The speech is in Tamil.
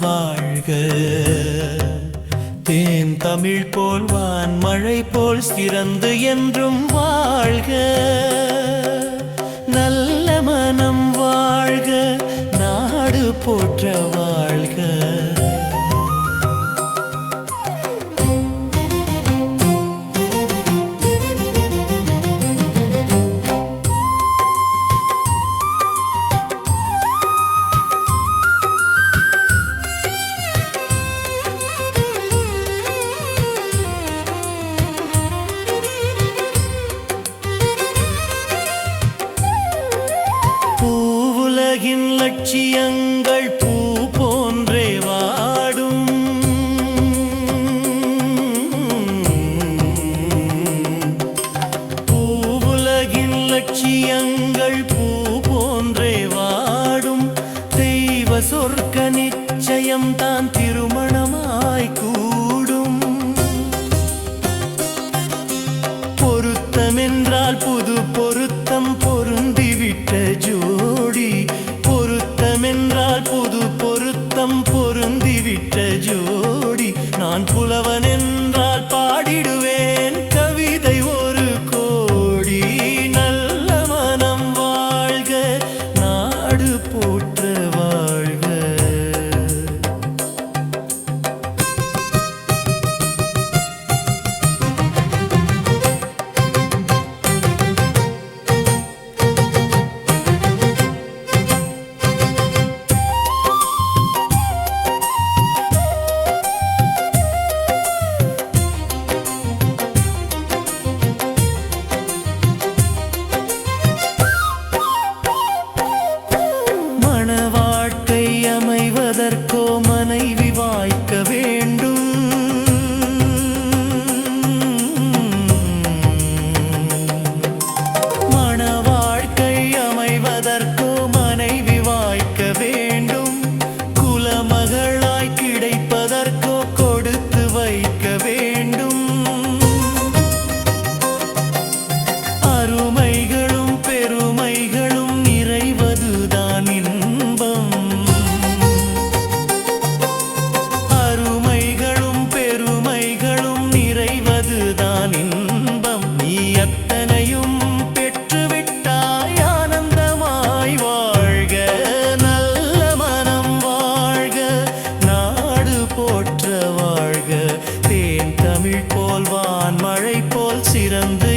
வாழ்க. தேன் தமிழ் போல் வான் மழை போல் சிறந்து என்றும் வாழ்க. நல்ல மனம் வாழ்க, நாடு போற்ற வாழ்க. பூவுலகின் லட்சியங்கள் பூ போன்றே வாடும். பூவுலகின் லட்சியங்கள் பூ போன்றே வாடும். தெய்வ சொர்க்க நிச்சயம் தான் திருமணமாய் கூடும். பொருத்தமென்றால் புது பொருத்தம் பொருந்திவிட்ட ஜோடி. பொருத்தமென்றால் புது பொருத்தம் பொருந்திவிட்ட ஜோடி. நான் புலவன் என்றால் பாடிடுவேன் கவிதை ஒரு கோடி. நல்ல மனம் வாழ்க, நாடு போற்ற வாழ்க. மணவாழ்க்கை அமைவதற்கோ மனைவி வாய்க்க வேண்டும். மணவாழ்க்கை அமைவதற்கோ மனைவி வாய்க்க வேண்டும். குலமகளாய் கிடைப்பதற்கோ கொடுத்து வைக்க வேண்டும். அருமைகளும் பெருமைகளும் நிறைவதுதான் இன்பம். அருமைகளும் பெருமைகளும் நிறைவதுதான் இன்பம். நீ அத்தனையும் பெற்றுவிட்டாய் ஆனந்தமாய் வாழ்க. நல்ல மனம் வாழ்க, நாடு போற்ற வாழ்க. தேன் தமிழ் போல் வான் மழை போல் சிறந்து